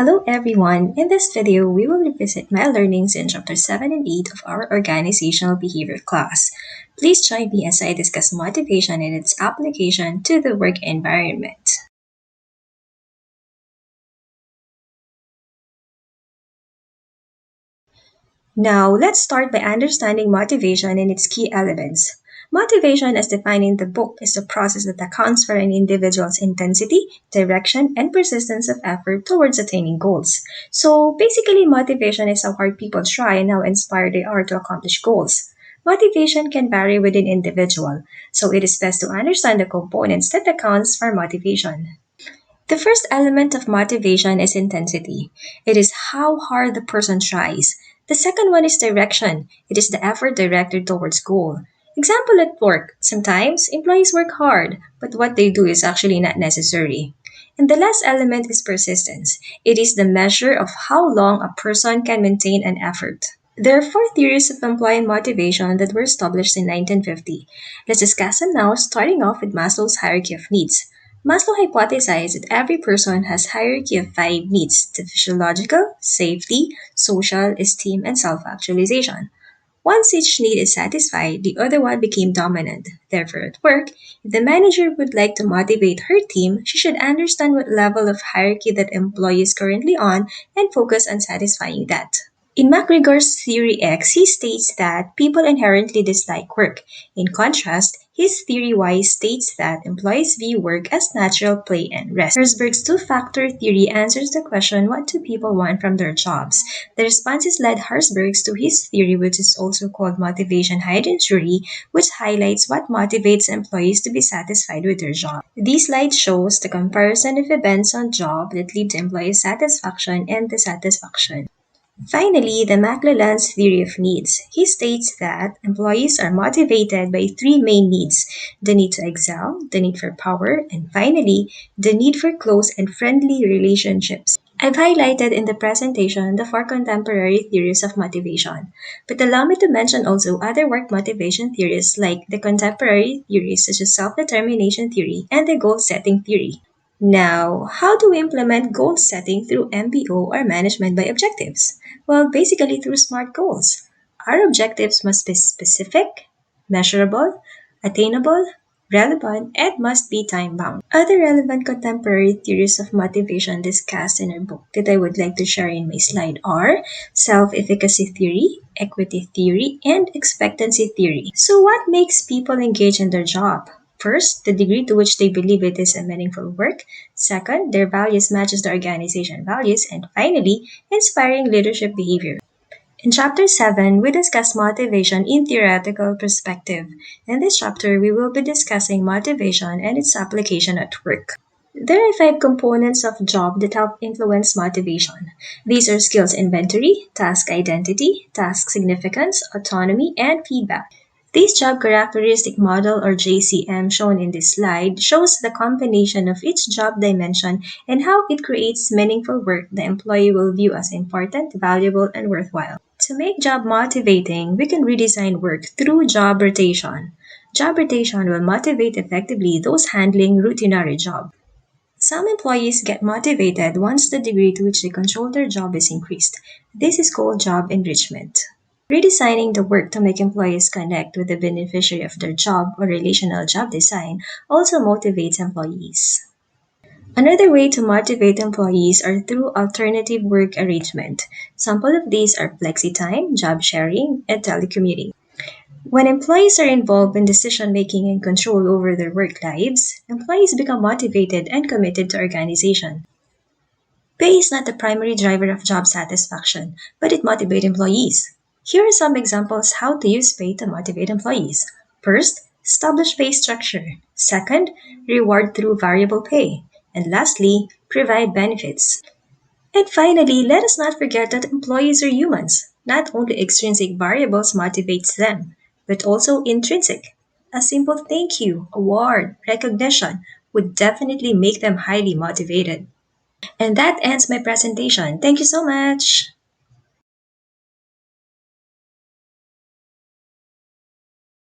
Hello everyone! In this video, we will revisit my learnings in Chapter 7 and 8 of our Organizational Behavior class. Please join me as I discuss motivation and its application to the work environment. Now, let's start by understanding motivation and its key elements. Motivation, as defined in the book, is the process that accounts for an individual's intensity, direction, and persistence of effort towards attaining goals. So, basically, motivation is how hard people try and how inspired they are to accomplish goals. Motivation can vary within individual, so it is best to understand the components that accounts for motivation. The first element of motivation is intensity. It is how hard the person tries. The second one is direction. It is the effort directed towards goal. Example at work. Sometimes employees work hard, but what they do is actually not necessary. And the last element is persistence. It is the measure of how long a person can maintain an effort. There are four theories of employee motivation that were established in 1950. Let's discuss them now, starting off with Maslow's hierarchy of needs. Maslow hypothesized that every person has hierarchy of five needs: the physiological, safety, social, esteem, and self-actualization. Once each need is satisfied, the other one became dominant. Therefore, at work, if the manager would like to motivate her team, she should understand what level of hierarchy that employee is currently on and focus on satisfying that. In McGregor's Theory X, he states that people inherently dislike work. In contrast, his theory Y states that employees view work as natural play and rest. HERZBERG'S two-factor theory answers the question, what do people want from their jobs? The responses led HERZBERG'S to his theory, which is also called motivation hidden jury, which highlights what motivates employees to be satisfied with their job. This slide shows the comparison of events on job that lead to employee satisfaction and dissatisfaction. Finally, the McClelland's theory of needs. He states that employees are motivated by three main needs: the need to excel, the need for power, and finally, the need for close and friendly relationships. I've highlighted in the presentation the four contemporary theories of motivation, but allow me to mention also other work motivation theories like the contemporary theories such as self-determination theory and the goal-setting theory. Now, how do we implement goal setting through MBO or management by objectives? Well, basically through SMART goals. Our objectives must be specific, measurable, attainable, relevant, and must be time bound. Other relevant contemporary theories of motivation discussed in our book that I would like to share in my slide are self efficacy theory, equity theory, and expectancy theory. So, what makes people engage in their job? First, the degree to which they believe it is a meaningful work. Second, their values matches the organization values. And finally, inspiring leadership behavior. In Chapter 7, we discuss motivation in theoretical perspective. In this chapter, we will be discussing motivation and its application at work. There are five components of job that help influence motivation. These are skills inventory, task identity, task significance, autonomy, and feedback. This job characteristic model or JCM shown in this slide shows the combination of each job dimension and how it creates meaningful work the employee will view as important, valuable, and worthwhile. To make job motivating, we can redesign work through job rotation. Job rotation will motivate effectively those handling routinary job. Some employees get motivated once the degree to which they control their job is increased. This is called job enrichment. Redesigning the work to make employees connect with the beneficiary of their job or relational job design also motivates employees. Another way to motivate employees are through alternative work arrangement. Sample of these are flexi time, job sharing, and telecommuting. When employees are involved in decision making and control over their work lives, employees become motivated and committed to organization. Pay is not the primary driver of job satisfaction, but it motivates employees. Here are some examples how to use pay to motivate employees. First, establish pay structure. Second, reward through variable pay. And lastly, provide benefits. And finally, let us not forget that employees are humans. Not only extrinsic variables motivates them, but also intrinsic. A simple thank you, award, recognition would definitely make them highly motivated. And that ends my presentation. Thank you so much.